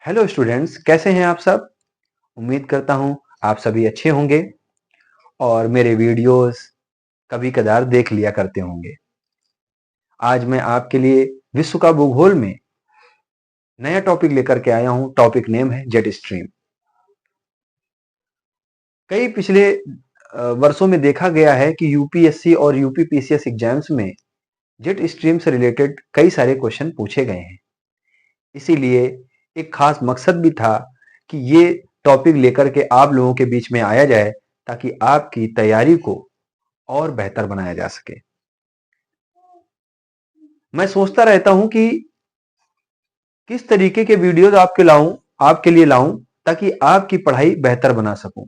Hello students, कैसे हैं आप सब। उम्मीद करता हूं आप सभी अच्छे होंगे और मेरे वीडियोस कभी कदार देख लिया करते होंगे। आज मैं आपके लिए विश्व का भूगोल में नया टॉपिक लेकर के आया हूं। टॉपिक नेम है जेट स्ट्रीम। कई पिछले वर्षों में देखा गया है कि यूपीएससी और यूपीपीसीएस एग्जाम्स में जेट स्ट्रीम से रिलेटेड कई सारे क्वेश्चन पूछे गए हैं। इसीलिए एक खास मकसद भी था कि ये टॉपिक लेकर के आप लोगों के बीच में आया जाए ताकि आपकी तैयारी को और बेहतर बनाया जा सके। मैं सोचता रहता हूं कि किस तरीके के वीडियोस आपके लिए लाऊं ताकि आपकी पढ़ाई बेहतर बना सकूं।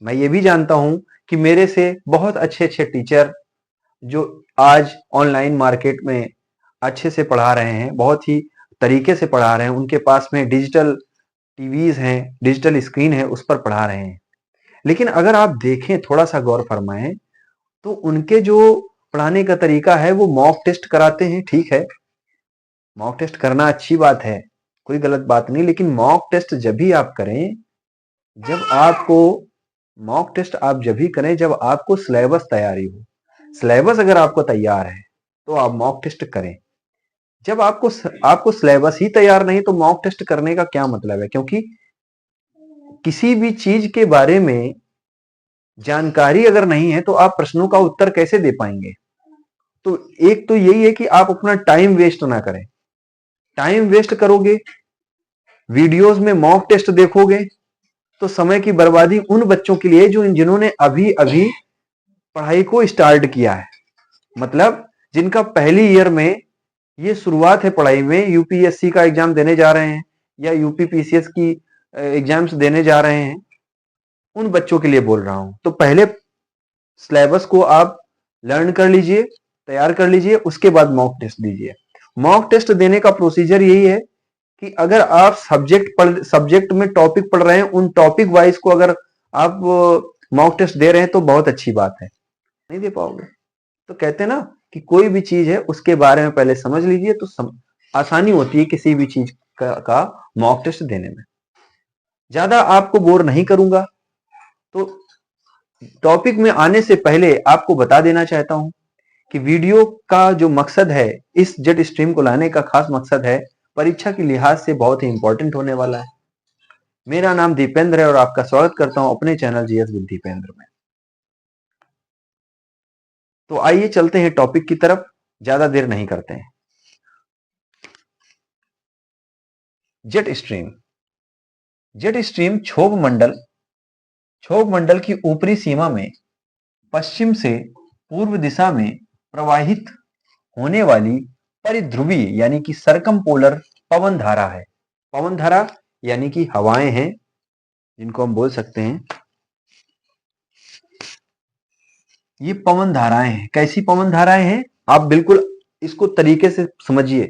मैं ये भी जानता हूं कि मेरे से बहुत अच्छे अच्छे टीचर जो आज ऑनलाइन मार्केट में अच्छे से पढ़ा रहे हैं, बहुत ही तरीके से पढ़ा रहे हैं, उनके पास में डिजिटल टीवीज हैं, डिजिटल स्क्रीन है, उस पर पढ़ा रहे हैं। लेकिन अगर आप देखें, थोड़ा सा गौर फरमाएं, तो उनके जो पढ़ाने का तरीका है वो मॉक टेस्ट कराते हैं। ठीक है, मॉक टेस्ट करना अच्छी बात है, कोई गलत बात नहीं। लेकिन मॉक टेस्ट जब भी आप करें, जब आपको मॉक टेस्ट आप जब भी करें जब आपको सिलेबस तैयारी हो। सिलेबस अगर आपको तैयार है तो आप मॉक टेस्ट करें। जब आपको सिलेबस ही तैयार नहीं तो मॉक टेस्ट करने का क्या मतलब है। क्योंकि किसी भी चीज के बारे में जानकारी अगर नहीं है तो आप प्रश्नों का उत्तर कैसे दे पाएंगे। तो एक तो यही है कि आप अपना टाइम वेस्ट ना करें। टाइम वेस्ट करोगे, वीडियोस में मॉक टेस्ट देखोगे, तो समय की बर्बादी उन बच्चों के लिए जिन्होंने अभी अभी पढ़ाई को स्टार्ट किया है। मतलब जिनका पहली ईयर में ये शुरुआत है पढ़ाई में, यूपीएससी का एग्जाम देने जा रहे हैं या यूपीपीसीएस की एग्जाम्स देने जा रहे हैं, उन बच्चों के लिए बोल रहा हूं। तो पहले सिलेबस को आप लर्न कर लीजिए, तैयार कर लीजिए, उसके बाद मॉक टेस्ट दीजिए। मॉक टेस्ट देने का प्रोसीजर यही है कि अगर आप सब्जेक्ट में टॉपिक पढ़ रहे हैं, उन टॉपिक वाइज को अगर आप मॉक टेस्ट दे रहे हैं तो बहुत अच्छी बात है। नहीं दे पाओगे तो कहते हैं ना कि कोई भी चीज है उसके बारे में पहले समझ लीजिए, तो आसानी होती है किसी भी चीज का मॉक टेस्ट देने में। ज्यादा आपको बोर नहीं करूंगा, तो टॉपिक में आने से पहले आपको बता देना चाहता हूं कि वीडियो का जो मकसद है, इस जेट स्ट्रीम को लाने का खास मकसद है, परीक्षा के लिहाज से बहुत ही इंपॉर्टेंट होने वाला है। मेरा नाम दीपेंद्र है और आपका स्वागत करता हूं अपने चैनल जीएस विद दीपेंद्र में। तो आइए चलते हैं टॉपिक की तरफ, ज्यादा देर नहीं करते हैं। Jet stream. जेट स्ट्रीम क्षोभ मंडल की ऊपरी सीमा में पश्चिम से पूर्व दिशा में प्रवाहित होने वाली परिध्रुवीय यानी कि सरकमपोलर पवन धारा है। पवन धारा यानी कि हवाएं हैं, जिनको हम बोल सकते हैं ये पवन धाराएं हैं। कैसी पवन धाराएं हैं, आप बिल्कुल इसको तरीके से समझिए,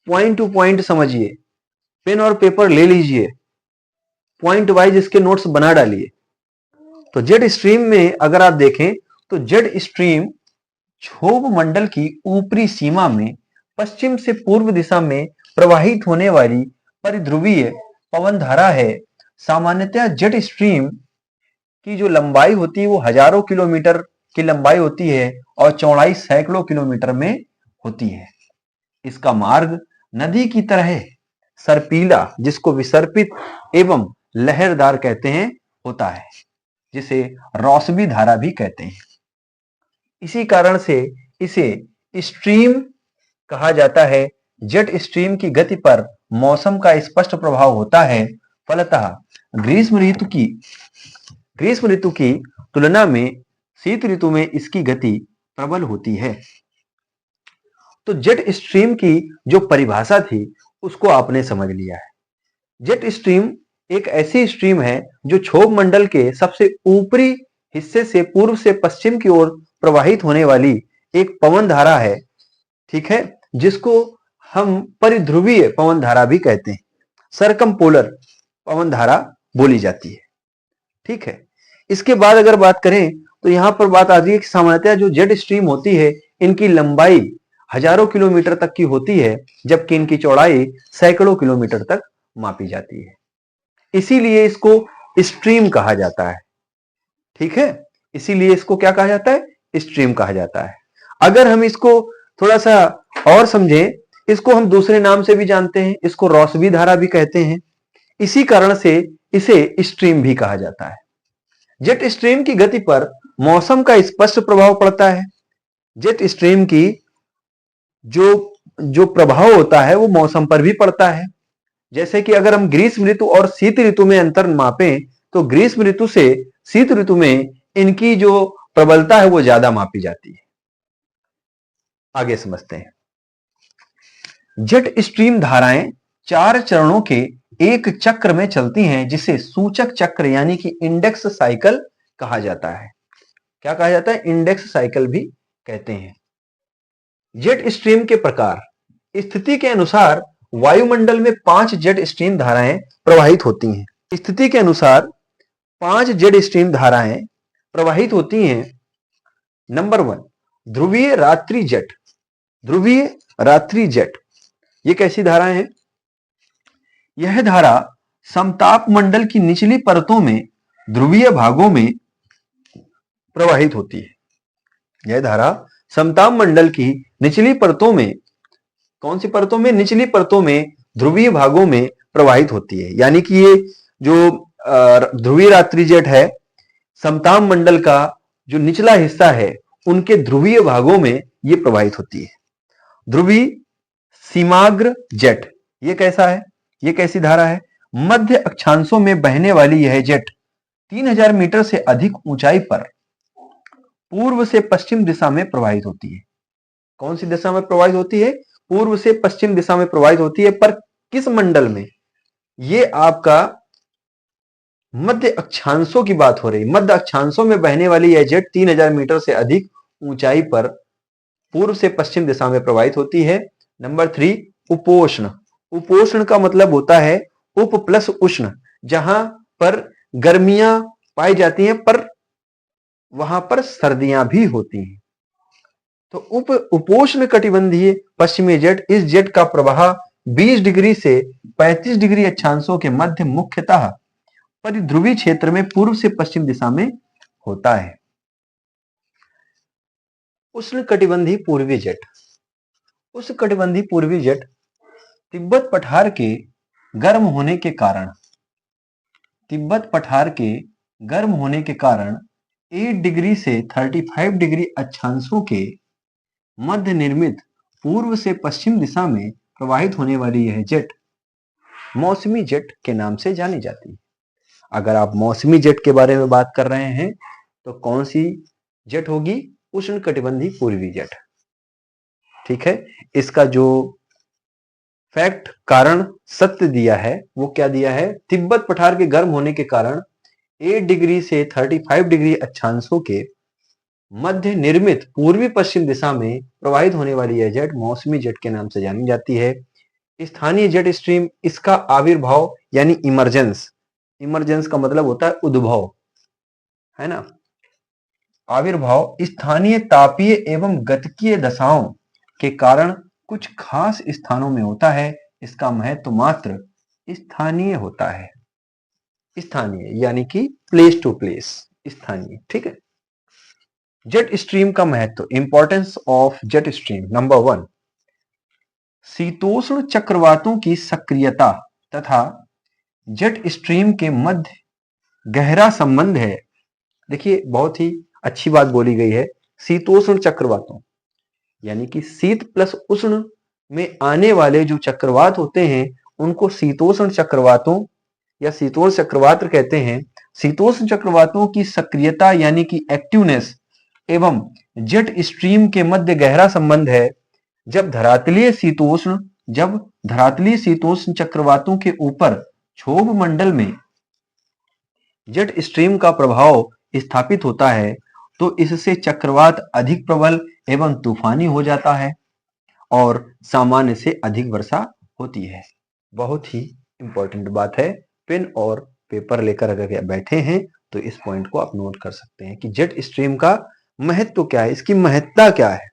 पॉइंट टू पॉइंट समझिए। पेन और पेपर ले लीजिए, पॉइंट वाइज इसके नोट्स बना डालिए। तो जेट स्ट्रीम में अगर आप देखें तो जेट स्ट्रीम क्षोभ मंडल की ऊपरी सीमा में पश्चिम से पूर्व दिशा में प्रवाहित होने वाली परिध्रुवीय पवन धारा है। सामान्यतः जेट स्ट्रीम की जो लंबाई होती है वो हजारों किलोमीटर की लंबाई होती है और चौड़ाई सैकड़ों किलोमीटर में होती है। इसका मार्ग नदी की तरह सर्पीला, जिसको विसर्पित एवं लहरदार कहते हैं, होता है, जिसे रौसबी धारा भी कहते हैं। इसी कारण से इसे स्ट्रीम कहा जाता है। जेट स्ट्रीम की गति पर मौसम का स्पष्ट प्रभाव होता है। फलतः ग्रीष्म ऋतु की तुलना में शीत ऋतु में इसकी गति प्रबल होती है। तो जेट स्ट्रीम की जो परिभाषा थी उसको आपने समझ लिया है। जेट स्ट्रीम एक ऐसी स्ट्रीम है जो क्षोभ मंडल के सबसे ऊपरी हिस्से से पूर्व से पश्चिम की ओर प्रवाहित होने वाली एक पवन धारा है। ठीक है, जिसको हम परिध्रुवीय पवन धारा भी कहते हैं, सरकमपोलर पवन धारा बोली जाती है। ठीक है, इसके बाद अगर बात करें तो यहां पर बात आती है कि सामान्यतः जो जेट स्ट्रीम होती है इनकी लंबाई हजारों किलोमीटर तक की होती है, जबकि इनकी चौड़ाई सैकड़ों किलोमीटर तक मापी जाती है, इसीलिए इसको स्ट्रीम कहा जाता है। ठीक है, इसीलिए इसको क्या कहा जाता है? स्ट्रीम कहा जाता है। अगर हम इसको थोड़ा सा और समझें, इसको हम दूसरे नाम से भी जानते हैं, इसको रोसबी धारा भी कहते हैं, इसी कारण से इसे स्ट्रीम भी कहा जाता है। जेट स्ट्रीम की गति पर मौसम का स्पष्ट प्रभाव पड़ता है। जेट स्ट्रीम की जो जो प्रभाव होता है वो मौसम पर भी पड़ता है। जैसे कि अगर हम ग्रीष्म ऋतु और शीत ऋतु में अंतर मापें, तो ग्रीष्म ऋतु से शीत ऋतु में इनकी जो प्रबलता है वो ज्यादा मापी जाती है। आगे समझते हैं। जेट स्ट्रीम धाराएं 4 चरणों के एक चक्र में चलती हैं, जिसे सूचक चक्र यानी कि इंडेक्स साइकिल कहा जाता है। क्या कहा जाता है? इंडेक्स साइकिल भी कहते हैं। जेट स्ट्रीम के प्रकार। स्थिति के अनुसार वायुमंडल में 5 जेट स्ट्रीम धाराएं प्रवाहित होती हैं। स्थिति के अनुसार 5 जेट स्ट्रीम धाराएं प्रवाहित होती हैं। नंबर 1, ध्रुवीय रात्रि जेट। ध्रुवीय रात्रि जेट ये कैसी धाराएं हैं? यह धारा समताप मंडल की निचली परतों में ध्रुवीय भागों में प्रवाहित होती है। यह धारा समताप मंडल की निचली परतों में, कौन सी परतों में? निचली परतों में ध्रुवीय भागों में प्रवाहित होती है। यानी कि ये जो ध्रुवीय रात्रि जेट है, समताप मंडल का जो निचला हिस्सा है उनके ध्रुवीय भागों में ये प्रवाहित होती है। ध्रुवीय सीमाग्र जेट ये कैसा है? ये कैसी धारा है? मध्य अक्षांशों में बहने वाली यह जेट 3000 मीटर से अधिक ऊंचाई पर पूर्व से पश्चिम दिशा में प्रवाहित होती है। कौन सी दिशा में प्रवाहित होती है? पूर्व से पश्चिम दिशा में प्रवाहित होती है। पर किस मंडल में? ये आपका मध्य अक्षांशों की बात हो रही। मध्य अक्षांशों में बहने वाली यह जेट 3000 मीटर से अधिक ऊंचाई पर पूर्व से पश्चिम दिशा में प्रवाहित होती है। नंबर 3, उपोष्ण। उपोष्ण का मतलब होता है उप प्लस उष्ण, जहां पर गर्मियां पाई जाती हैं पर वहां पर सर्दियां भी होती हैं। तो उपोष्ण कटिबंधीय पश्चिमी जेट, इस जेट का प्रवाह 20 डिग्री से 35 डिग्री अक्षांशों के मध्य मुख्यतः परिध्रुवी क्षेत्र में पूर्व से पश्चिम दिशा में होता है। उष्ण कटिबंधीय पूर्वी जेट। उष्ण कटिबंधीय पूर्वी जेट तिब्बत पठार के गर्म होने के कारण, तिब्बत पठार के गर्म होने के कारण 8 डिग्री से 35 डिग्री अक्षांशों के मध्य निर्मित पूर्व से पश्चिम दिशा में प्रवाहित होने वाली यह जेट मौसमी जेट के नाम से जानी जाती है। अगर आप मौसमी जेट के बारे में बात कर रहे हैं तो कौन सी जेट होगी? उष्ण कटिबंधीय पूर्वी जेट। ठीक है, इसका जो फैक्ट, कारण, सत्य दिया है वो क्या दिया है? तिब्बत पठार के गर्म होने के कारण 8 डिग्री से 35 डिग्री अक्षांशों के मध्य निर्मित पूर्वी पश्चिम दिशा में प्रवाहित होने वाली यह जेट मौसमी जेट के नाम से जानी जाती है। स्थानीय जेट स्ट्रीम, इसका आविर्भाव यानी इमरजेंस, इमरजेंस का मतलब होता है उद्भव, है ना। आविर्भाव स्थानीय तापीय एवं गतिकीय दशाओं के कारण कुछ खास स्थानों में होता है। इसका महत्व मात्र स्थानीय होता है। स्थानीय यानी कि प्लेस टू प्लेस, स्थानीय। ठीक है। जेट स्ट्रीम का महत्व, importance of jet stream. Number 1, शीतोष्ण चक्रवातों की सक्रियता तथा जेट स्ट्रीम के मध्य गहरा संबंध है। देखिए बहुत ही अच्छी बात बोली गई है। शीतोष्ण चक्रवातों यानी कि शीत प्लस उष्ण में आने वाले जो चक्रवात होते हैं उनको शीतोष्ण चक्रवातों या शीतोष्ण चक्रवात कहते हैं। शीतोष्ण चक्रवातों की सक्रियता यानी कि एक्टिवनेस एवं जेट स्ट्रीम के मध्य गहरा संबंध है। जब धरातलीय शीतोष्ण चक्रवातों के ऊपर क्षोभ मंडल में जेट स्ट्रीम का प्रभाव स्थापित होता है तो इससे चक्रवात अधिक प्रबल एवं तूफानी हो जाता है और सामान्य से अधिक वर्षा होती है। बहुत ही इंपॉर्टेंट बात है। पेन और पेपर लेकर अगर बैठे हैं तो इस पॉइंट को आप नोट कर सकते हैं कि जेट स्ट्रीम का महत्व क्या है, इसकी महत्ता क्या है।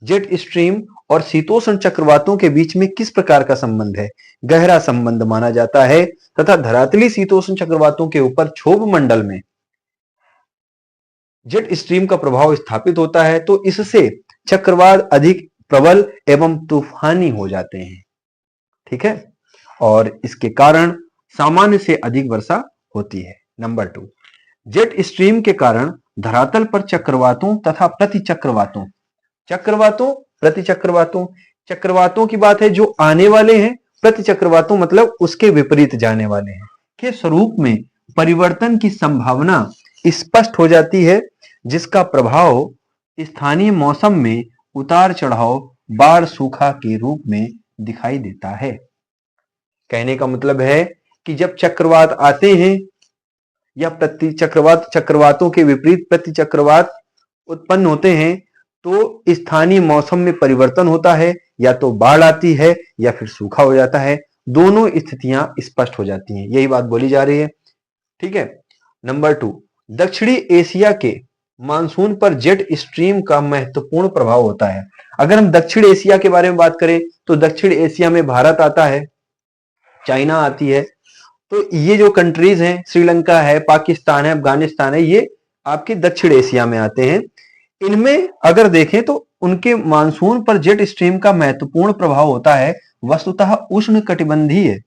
जेट स्ट्रीम और शीतोष्ण चक्रवातों के बीच में किस प्रकार का संबंध है? गहरा संबंध माना जाता है तथा धरातली शीतोष्ण चक्रवातों के ऊपर क्षोभ मंडल में जेट स्ट्रीम का प्रभाव स्थापित होता है, तो इससे चक्रवात अधिक प्रबल एवं तूफानी हो जाते हैं। ठीक है, और इसके कारण सामान्य से अधिक वर्षा होती है। नंबर 2, जेट स्ट्रीम के कारण धरातल पर चक्रवातों तथा प्रतिचक्रवातों, चक्रवातों प्रतिचक्रवातों, चक्रवातों की बात है जो आने वाले हैं, प्रतिचक्रवातों मतलब उसके विपरीत जाने वाले हैं, के स्वरूप में परिवर्तन की संभावना स्पष्ट हो जाती है, जिसका प्रभाव स्थानीय मौसम में उतार चढ़ाव, बाढ़, सूखा के रूप में दिखाई देता है। कहने का मतलब है कि जब चक्रवात आते हैं या चक्रवातों के विपरीत प्रतिचक्रवात उत्पन्न होते हैं, तो स्थानीय मौसम में परिवर्तन होता है, या तो बाढ़ आती है या फिर सूखा हो जाता है। दोनों स्थितियां स्पष्ट हो जाती हैं, यही बात बोली जा रही है। ठीक है। नंबर 2, दक्षिणी एशिया के मानसून पर जेट स्ट्रीम का महत्वपूर्ण प्रभाव होता है। अगर हम दक्षिण एशिया के बारे में बात करें तो दक्षिण एशिया में भारत आता है, चाइना आती है, तो ये जो कंट्रीज हैं, श्रीलंका है, पाकिस्तान है, अफगानिस्तान है, ये आपके दक्षिण एशिया में आते हैं। इनमें अगर देखें तो उनके मानसून पर जेट स्ट्रीम का महत्वपूर्ण प्रभाव होता है। वस्तुतः उष्ण कटिबंधीय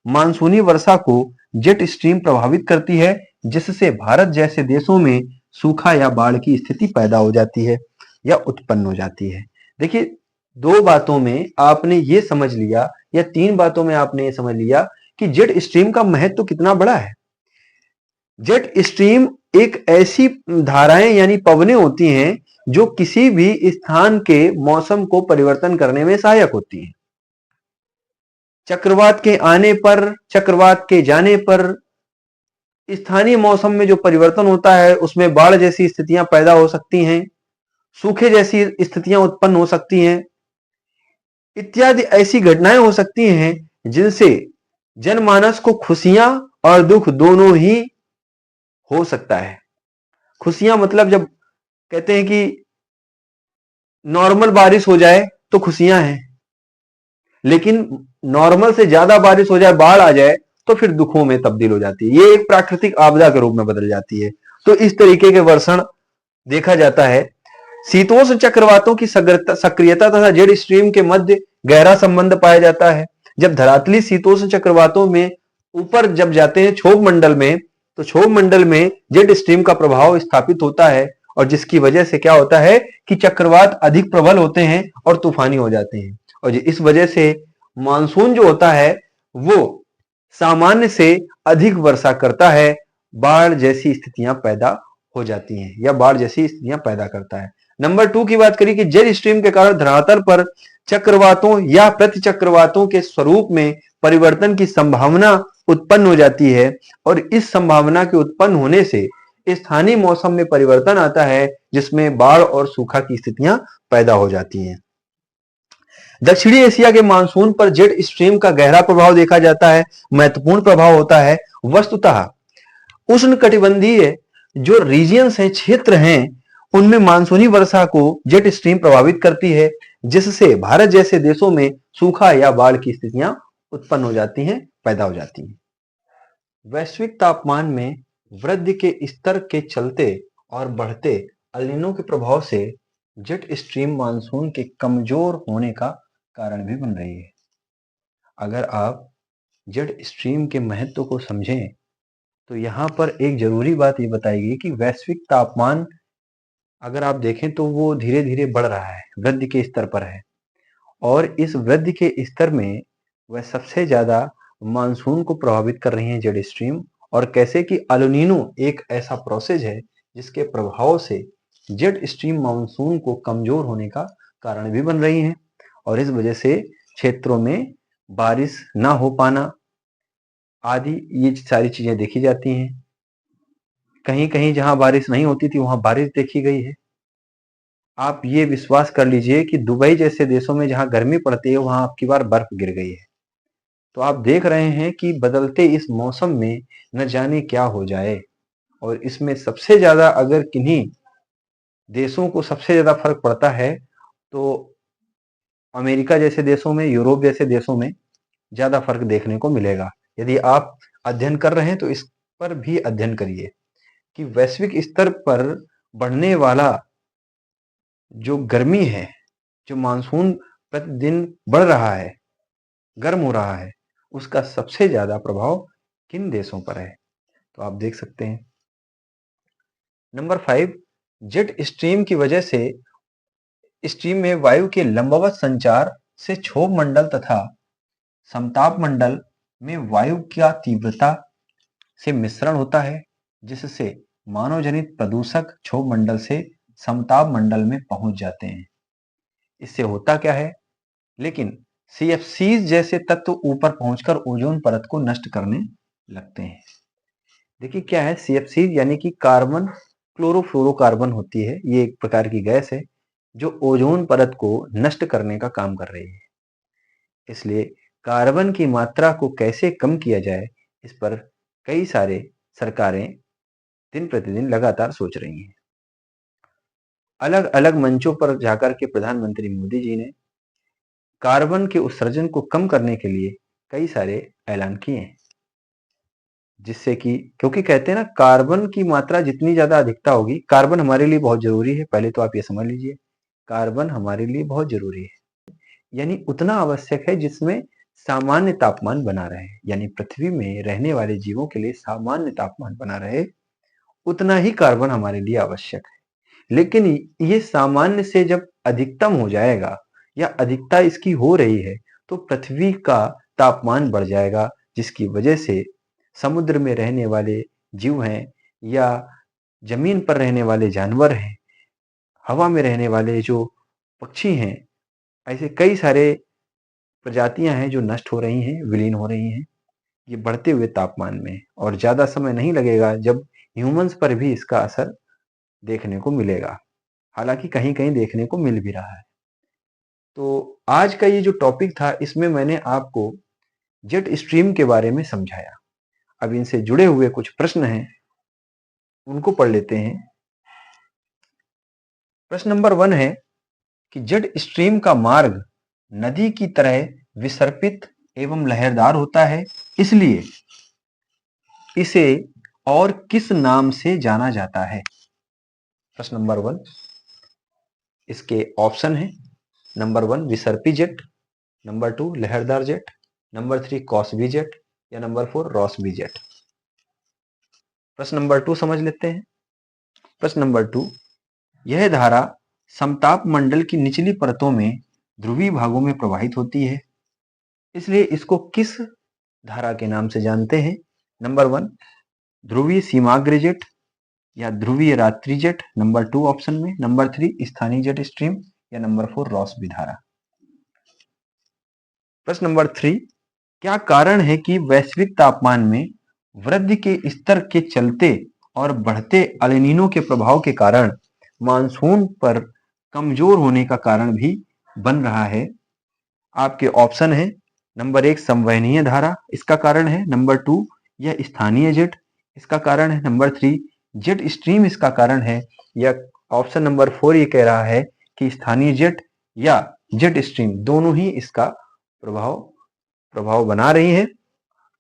मानसूनी वर्षा को जेट स्ट्रीम प्रभावित करती है, जिससे भारत जैसे देशों में सूखा या बाढ़ की स्थिति पैदा हो जाती है या उत्पन्न हो जाती है। देखिए, 2 बातों में आपने ये समझ लिया, या 3 बातों में आपने ये समझ लिया कि जेट स्ट्रीम का महत्व कितना बड़ा है। जेट स्ट्रीम एक ऐसी धाराएं यानी पवनें होती हैं जो किसी भी स्थान के मौसम को परिवर्तन करने में सहायक होती हैं। चक्रवात के आने पर, चक्रवात के जाने पर स्थानीय मौसम में जो परिवर्तन होता है उसमें बाढ़ जैसी स्थितियां पैदा हो सकती हैं, सूखे जैसी स्थितियां उत्पन्न हो सकती हैं, इत्यादि ऐसी घटनाएं हो सकती हैं जिनसे जनमानस को खुशियां और दुख दोनों ही हो सकता है। खुशियां मतलब जब कहते हैं कि नॉर्मल बारिश हो जाए तो खुशियां हैं, लेकिन नॉर्मल से ज्यादा बारिश हो जाए, बाढ़ आ जाए, तो फिर दुखों में तब्दील हो जाती है, ये एक प्राकृतिक आपदा के रूप में बदल जाती है। तो इस तरीके के वर्षण देखा जाता है। शीतोष्ण चक्रवातों की सक्रियता तथा जेट स्ट्रीम के मध्य गहरा संबंध पाया जाता है। जब धरातली शीतोष्ण चक्रवातों में ऊपर जब जाते हैं क्षोभ मंडल में, तो क्षोभ मंडल में जेट स्ट्रीम का प्रभाव स्थापित होता है, और जिसकी वजह से क्या होता है कि चक्रवात अधिक प्रबल होते हैं और तूफानी हो जाते हैं, और इस वजह से मानसून जो होता है वो सामान्य से अधिक वर्षा करता है, बाढ़ जैसी स्थितियां पैदा हो जाती हैं या बाढ़ जैसी स्थितियां पैदा करता है। नंबर 2 की बात करें कि जेट स्ट्रीम के कारण धरातल पर चक्रवातों या प्रतिचक्रवातों के स्वरूप में परिवर्तन की संभावना उत्पन्न हो जाती है, और इस संभावना के उत्पन्न होने से स्थानीय मौसम में परिवर्तन आता है, जिसमें बाढ़ और सूखा की स्थितियां पैदा हो जाती हैं। दक्षिणी एशिया के मानसून पर जेट स्ट्रीम का गहरा प्रभाव देखा जाता है, महत्वपूर्ण प्रभाव होता है। वस्तुतः उष्णकटिबंधीय जो रीजियंस हैं, क्षेत्र हैं, उनमें मानसूनी वर्षा को जेट स्ट्रीम प्रभावित करती है, जिससे भारत जैसे देशों में सूखा या बाढ़ की स्थितियां उत्पन्न हो जाती हैं, पैदा हो जाती हैं। वैश्विक तापमान में वृद्धि के स्तर के चलते और बढ़ते अल नीनो के प्रभाव से जेट स्ट्रीम मानसून के कमजोर होने का कारण भी बन रही है। अगर आप जेट स्ट्रीम के महत्व को समझें तो यहां पर एक जरूरी बात ये बताएगी कि वैश्विक तापमान अगर आप देखें तो वो धीरे धीरे बढ़ रहा है, वृद्धि के स्तर पर है, और इस वृद्धि के स्तर में वह सबसे ज्यादा मानसून को प्रभावित कर रही है जेट स्ट्रीम। और कैसे कि अल नीनो एक ऐसा प्रोसेस है जिसके प्रभाव से जेट स्ट्रीम मानसून को कमजोर होने का कारण भी बन रही है, और इस वजह से क्षेत्रों में बारिश ना हो पाना आदि ये सारी चीजें देखी जाती हैं। कहीं कहीं जहां बारिश नहीं होती थी वहां बारिश देखी गई है। आप ये विश्वास कर लीजिए कि दुबई जैसे देशों में जहां गर्मी पड़ती है वहां आपकी बार बर्फ गिर गई है। तो आप देख रहे हैं कि बदलते इस मौसम में न जाने क्या हो जाए, और इसमें सबसे ज्यादा अगर किन्हीं देशों को सबसे ज्यादा फर्क पड़ता है तो अमेरिका जैसे देशों में, यूरोप जैसे देशों में ज्यादा फर्क देखने को मिलेगा। यदि आप अध्ययन कर रहे हैं तो इस पर भी अध्ययन करिए कि वैश्विक स्तर पर बढ़ने वाला जो गर्मी है, जो मानसून प्रतिदिन बढ़ रहा है, गर्म हो रहा है, उसका सबसे ज्यादा प्रभाव किन देशों पर है, तो आप देख सकते हैं। नंबर 5, जेट स्ट्रीम की वजह से स्ट्रीम में वायु के लंबवत संचार से क्षोभ मंडल तथा समताप मंडल में वायु का तीव्रता से मिश्रण होता है, जिससे मानव जनित प्रदूषक क्षोभ मंडल से समताप मंडल में पहुंच जाते हैं। इससे होता क्या है, लेकिन CFCs जैसे तत्व ऊपर पहुंचकर ओजोन परत को नष्ट करने लगते हैं। देखिए क्या है CFCs, यानी कि कार्बन क्लोरोफ्लोरोकार्बन होती है। ये एक प्रकार की गैस है जो ओजोन परत को नष्ट करने का काम कर रही है। इसलिए कार्बन की मात्रा को कैसे कम किया जाए, इस पर कई सारे सरकारें दिन प्रतिदिन लगातार सोच रही हैं। अलग अलग मंचों पर जाकर के प्रधानमंत्री मोदी जी ने कार्बन के उत्सर्जन को कम करने के लिए कई सारे ऐलान किए हैं, जिससे कि, क्योंकि कहते हैं ना, कार्बन की मात्रा जितनी ज्यादा अधिकता होगी, कार्बन हमारे लिए बहुत जरूरी है, पहले तो आप ये समझ लीजिए, कार्बन हमारे लिए बहुत जरूरी है, यानी उतना आवश्यक है जिसमें सामान्य तापमान बना रहे, यानी पृथ्वी में रहने वाले जीवों के लिए सामान्य तापमान बना रहे, उतना ही कार्बन हमारे लिए आवश्यक है। लेकिन ये सामान्य से जब अधिकतम हो जाएगा या अधिकता इसकी हो रही है, तो पृथ्वी का तापमान बढ़ जाएगा, जिसकी वजह से समुद्र में रहने वाले जीव हैं या जमीन पर रहने वाले जानवर हैं, हवा में रहने वाले जो पक्षी हैं, ऐसे कई सारे प्रजातियां हैं जो नष्ट हो रही हैं, विलीन हो रही हैं, ये बढ़ते हुए तापमान में। और ज्यादा समय नहीं लगेगा जब ह्यूमंस पर भी इसका असर देखने को मिलेगा, हालांकि कहीं कहीं देखने को मिल भी रहा है। तो आज का ये जो टॉपिक था, इसमें मैंने आपको जेट स्ट्रीम के बारे में समझाया। अब इनसे जुड़े हुए कुछ प्रश्न हैं, उनको पढ़ लेते हैं। प्रश्न नंबर 1 है कि जेट स्ट्रीम का मार्ग नदी की तरह विसर्पित एवं लहरदार होता है, इसलिए इसे और किस नाम से जाना जाता है? प्रश्न नंबर 1, इसके ऑप्शन है। नंबर 1 विसर्पी जेट, नंबर 2 लहरदार जेट, नंबर 3 कॉसबी जेट, या नंबर 4 रॉसबी जेट। प्रश्न नंबर 2 समझ लेते हैं। प्रश्न नंबर 2, यह धारा समताप मंडल की निचली परतों में ध्रुवीय भागों में प्रवाहित होती है, इसलिए इसको किस धारा के नाम से जानते हैं? नंबर 1 ध्रुवीय सीमाग्र जेट या ध्रुवीय रात्रि जेट, नंबर 2 ऑप्शन में, नंबर 3 स्थानीय जेट स्ट्रीम, या नंबर 4 रॉसबी धारा। प्रश्न नंबर 3, क्या कारण है कि वैश्विक तापमान में वृद्धि के स्तर के चलते और बढ़ते अल-नीनो के प्रभाव के कारण मानसून पर कमजोर होने का कारण भी बन रहा है? आपके ऑप्शन है। नंबर 1 संवहनीय धारा, इसका कारण है। नंबर 2 यह स्थानीय जेट, इसका कारण है। नंबर 3 जेट स्ट्रीम, इसका कारण है। या ऑप्शन नंबर 4 ये कह रहा है कि स्थानीय जेट या जेट स्ट्रीम दोनों ही इसका प्रभाव बना रही हैं।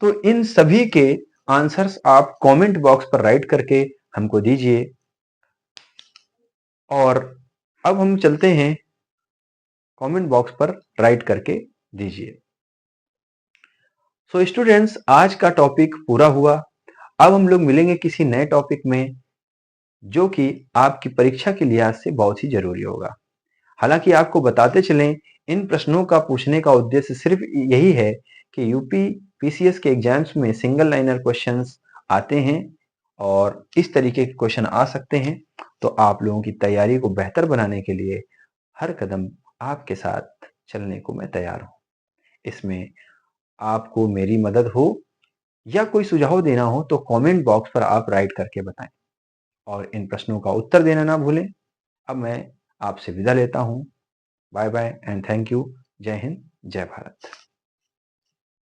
तो इन सभी के आंसर्स आप कमेंट बॉक्स पर राइट करके हमको दीजिए। और अब हम चलते हैं, कमेंट बॉक्स पर राइट करके दीजिए। सो स्टूडेंट्स, आज का टॉपिक पूरा हुआ। अब हम लोग मिलेंगे किसी नए टॉपिक में, जो कि आपकी परीक्षा के लिहाज से बहुत ही जरूरी होगा। हालांकि आपको बताते चलें, इन प्रश्नों का पूछने का उद्देश्य सिर्फ यही है कि यूपी पीसीएस के एग्जाम्स में सिंगल लाइनर क्वेश्चंस आते हैं और इस तरीके के क्वेश्चन आ सकते हैं। तो आप लोगों की तैयारी को बेहतर बनाने के लिए हर कदम आपके साथ चलने को मैं तैयार हूं। इसमें आपको मेरी मदद हो या कोई सुझाव देना हो तो कमेंट बॉक्स पर आप राइट करके बताएं और इन प्रश्नों का उत्तर देना ना भूलें। अब मैं आपसे विदा लेता हूं। Bye bye and thank you. जय हिंद, जय भारत।